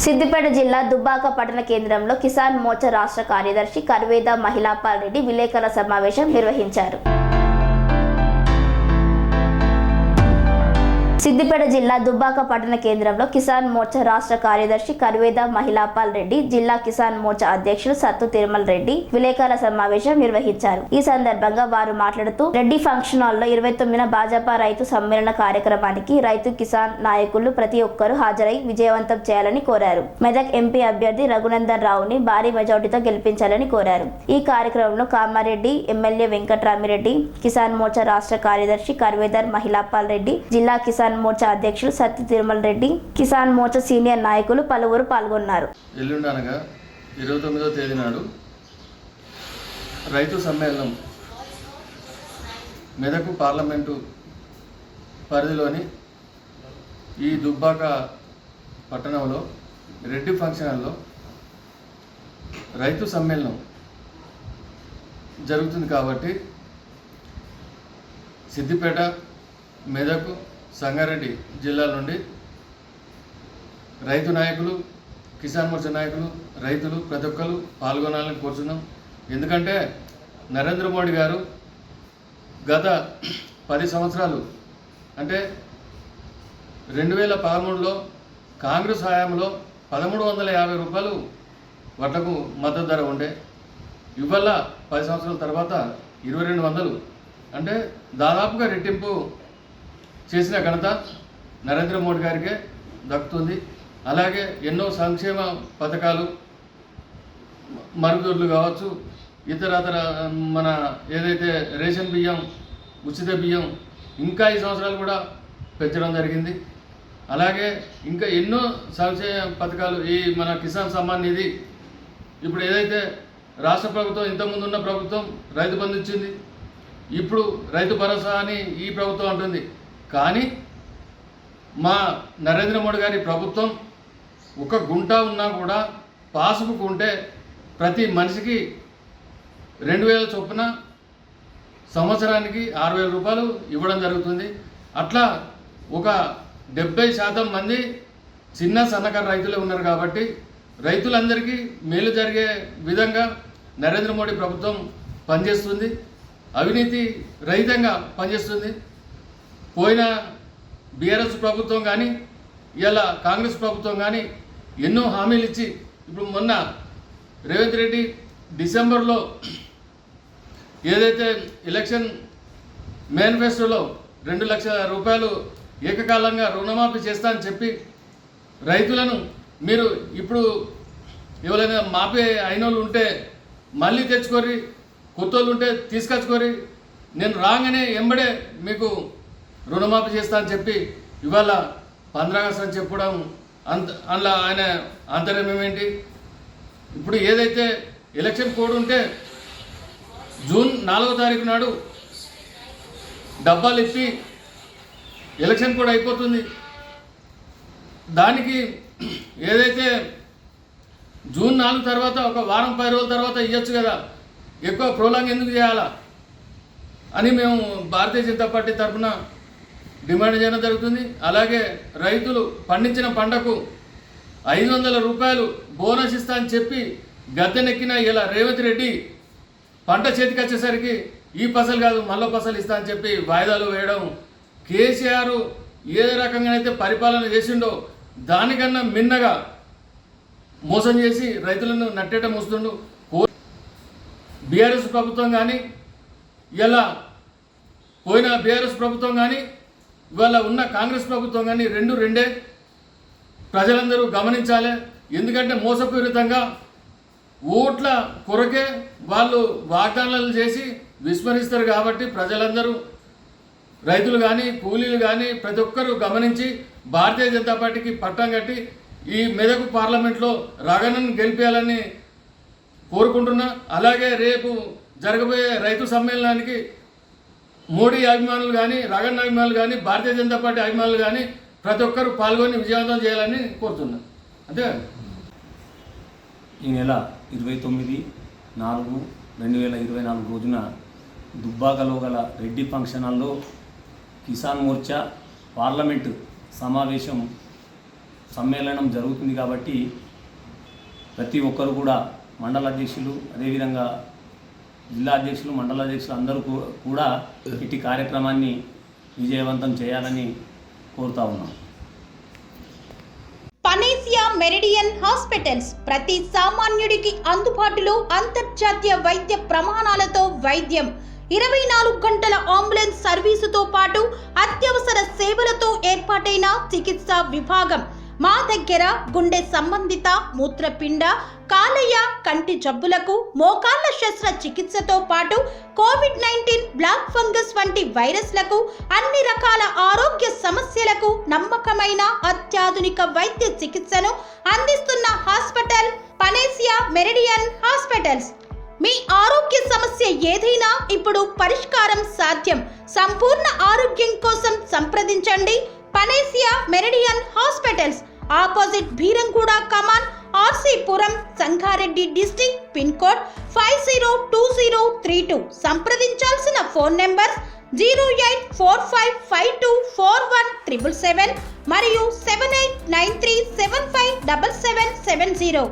సిద్దిపేట జిల్లా దుబ్బాక పట్టణ కేంద్రంలో కిసాన్ మోర్చా రాష్ట్ర కార్యదర్శి కర్వేద మహిళాపాల్ రెడ్డి విలేకరుల సమావేశం నిర్వహించారు. సిద్దిపేట జిల్లా దుబ్బాక పట్టణ కేంద్రంలో కిసాన్ మోర్చా రాష్ట్ర కార్యదర్శి కర్వేద మహిళాపాల్ రెడ్డి, జిల్లా కిసాన్ మోర్చా అధ్యక్షులు సత్తు తిరుమల రెడ్డి విలేకరుల సమావేశం నిర్వహించారు. ఈ సందర్భంగా వారు మాట్లాడుతూ రెడ్డి ఫంక్షన్ హాల్లో 29న భాజపా రైతు సమ్మేళన కార్యక్రమానికి రైతు కిసాన్ నాయకులు ప్రతి ఒక్కరూ హాజరై విజయవంతం చేయాలని కోరారు. మెదక్ ఎంపీ అభ్యర్థి రఘునందన్ రావుని భారీ మెజార్టీతో గెలిపించాలని కోరారు. ఈ కార్యక్రమంలో కామారెడ్డి ఎమ్మెల్యే వెంకట్రామిరెడ్డి, కిసాన్ మోర్చా రాష్ట్ర కార్యదర్శి కర్వేదర్ మహిళాపాల్ రెడ్డి, జిల్లా కిసాన్ మోర్చా అధ్యక్షులు సత్య తిరుమల రెడ్డి, కిసాన్ మోర్చా సీనియర్ నాయకులు పలువురు పాల్గొన్నారు. ఎల్లుండి అనగా 29వ తేదీ నాడు రైతు సమ్మేళనం మెదకు పార్లమెంటు పరిధిలోని ఈ దుబ్బాక పట్టణంలో రెడ్డి ఫంక్షన్ హాల్లో రైతు సమ్మేళనం జరుగుతుంది. కాబట్టి సిద్దిపేట, మెదకు, సంగారెడ్డి జిల్లాల నుండి రైతు నాయకులు, కిసాన్ మోర్చా నాయకులు, రైతులు ప్రతి ఒక్కరు పాల్గొనాలని కోరుతున్నాం. ఎందుకంటే నరేంద్ర మోడీ గారు గత 10 సంవత్సరాలు అంటే 2013లో కాంగ్రెస్ హయాంలో 1350 రూపాయలు వడ్లకు మద్దతు ధర ఉండే, ఇవాళ 10 సంవత్సరాల తర్వాత 2200 అంటే దాదాపుగా రెట్టింపు చేసిన ఘనత నరేంద్ర మోడీ గారికే దక్కుతుంది. అలాగే ఎన్నో సంక్షేమ పథకాలు, మరుగుదొడ్లు కావచ్చు, ఇతర మన ఏదైతే రేషన్ బియ్యం, ఉచిత బియ్యం ఇంకా ఈ సంవత్సరాలు కూడా పెంచడం జరిగింది. అలాగే ఇంకా ఎన్నో సంక్షేమ పథకాలు, ఈ మన కిసాన్ సమ్మాన్ నిధి, ఇప్పుడు ఏదైతే రాష్ట్ర ప్రభుత్వం ఇంతకుముందు ఉన్న ప్రభుత్వం రైతు బంధు ఇచ్చింది, ఇప్పుడు రైతు భరోసా అని ఈ ప్రభుత్వం అంటుంది. కానీ మా నరేంద్ర మోడీ గారి ప్రభుత్వం ఒక గుంట ఉన్నా కూడా పాస్బుక్ ఉంటే ప్రతి మనిషికి 2000 చొప్పున సంవత్సరానికి 6000 రూపాయలు ఇవ్వడం జరుగుతుంది. అట్లా ఒక 70% మంది చిన్న సన్నకారు రైతులే ఉన్నారు. కాబట్టి రైతులందరికీ మేలు జరిగే విధంగా నరేంద్ర మోడీ ప్రభుత్వం పనిచేస్తుంది, అవినీతి రహితంగా పనిచేస్తుంది. పోయిన బీఆర్ఎస్ ప్రభుత్వం కానీ ఇలా కాంగ్రెస్ ప్రభుత్వం కానీ ఎన్నో హామీలు ఇచ్చి, ఇప్పుడు మొన్న రేవంత్ రెడ్డి డిసెంబర్లో ఏదైతే ఎలక్షన్ మేనిఫెస్టోలో 2 లక్షల రూపాయలు ఏకకాలంగా రుణమాఫీ చేస్తా అని చెప్పి రైతులను మీరు ఇప్పుడు ఎవరైనా మాఫీ అయిన వాళ్ళు ఉంటే మళ్ళీ తెచ్చుకోరి, కొత్త వాళ్ళు ఉంటే తీసుకొచ్చుకోరి, నేను రాగానే ఎంబడే మీకు రుణమాఫీ చేస్తా అని చెప్పి ఇవాళ 15 ఆగస్టు అని చెప్పడం అందులో ఆయన ఆంతర్యం ఏంటి? ఇప్పుడు ఏదైతే ఎలక్షన్ కోడ్ ఉంటే జూన్ 4వ తారీఖు నాడు డబ్బాలు ఇప్పి ఎలక్షన్ కోడ్ అయిపోతుంది. దానికి ఏదైతే జూన్ 4 తర్వాత ఒక వారం 10 రోజుల తర్వాత ఇవ్వచ్చు కదా, ఎక్కువ ప్రోలాంగ్ ఎందుకు చేయాలా అని మేము భారతీయ జనతా పార్టీ తరఫున డిమాండ్ చేయడం జరుగుతుంది. అలాగే రైతులు పండించిన పంటకు 500 రూపాయలు బోనస్ ఇస్తా అని చెప్పి గద్దెనెక్కిన ఇలా రేవంత్ రెడ్డి పంట చేతికి వచ్చేసరికి ఈ పసలు కాదు మళ్ళీ పసలు ఇస్తా అని చెప్పి వాయిదాలు వేయడం, కేసీఆర్ ఏ రకంగానైతే పరిపాలన చేసిండో దానికన్నా మిన్నగా మోసం చేసి రైతులను నట్టేట మోస్తుండు. బీఆర్ఎస్ ప్రభుత్వం కానీ ఇలా పోయిన బీఆర్ఎస్ ప్రభుత్వం కానీ ఇవాళ ఉన్న కాంగ్రెస్ ప్రభుత్వం కానీ రెండే ప్రజలందరూ గమనించాలి. ఎందుకంటే మోసపూరితంగా ఓట్ల కొరకే వాళ్ళు వాగ్దానాలు చేసి విస్మరిస్తారు. కాబట్టి ప్రజలందరూ, రైతులు కానీ కూలీలు కానీ ప్రతి ఒక్కరూ గమనించి భారతీయ జనతా పార్టీకి పట్టం కట్టి ఈ మెదకు పార్లమెంట్లో రఘునందన్ గెలిపేయాలని కోరుకుంటున్నా. అలాగే రేపు జరగబోయే రైతు సమ్మేళనానికి మోడీ అభిమానులు కానీ, రగన్ అభిమానులు కానీ, భారతీయ జనతా పార్టీ అభిమానులు కానీ ప్రతి ఒక్కరూ పాల్గొని విజయవంతం చేయాలని కోరుతున్నా. అంతే. ఈ నెల 29/4/2024 రోజున దుబ్బాకలో గల రెడ్డి ఫంక్షన్ హాల్లో కిసాన్ మోర్చా పార్లమెంటు సమావేశం సమ్మేళనం జరుగుతుంది కాబట్టి ప్రతి ఒక్కరు కూడా మండల అధ్యక్షులు, అదేవిధంగా జిల్లా అధ్యక్షులు, మండల అధ్యక్షులు అందరూ కూడా ఇట్టి కార్యక్రమాన్ని విజయవంతం చేయాలని కోరుతా ఉన్నాం. పనేసియా మెరిడియన్ హాస్పిటల్స్ ప్రతి సామాన్యుడికి అందుబాటులో అంతర్జాతీయ వైద్య ప్రమాణాలతో వైద్యం, 24 గంటల అంబులెన్స్ సర్వీసుతో పాటు అత్యవసర సేవలతో ఏర్పాటైన చికిత్సా విభాగం. మా దగ్గర గుండె సంబంధిత, మూత్రపిండ, కాలేయ, కంటి జబ్బులకు, మోకాళ్ల శస్త్రచికిత్సతో పాటు కోవిడ్-19, బ్లాక్ ఫంగస్ వంటి వైరస్లకు, అన్ని రకాల ఆరోగ్య సమస్యలకు నమ్మకమైన అత్యాధునిక వైద్య చికిత్సను అందిస్తున్న హాస్పిటల్ పనేసియా మెరిడియన్ హాస్పిటల్స్. మీ ఆరోగ్య సమస్య ఏదైనా ఇప్పుడు పరిష్కారం సాధ్యం. సంపూర్ణ ఆరోగ్యం కోసం సంప్రదించండి panacea meridian hospitals. Opposite Bheeramguda Kaman, RC Puram, Sangareddy district. Pin code 502032. సంప్రదించాల్సిన ఫోన్ నెంబర్ 0845524177 మరియు 7893757770.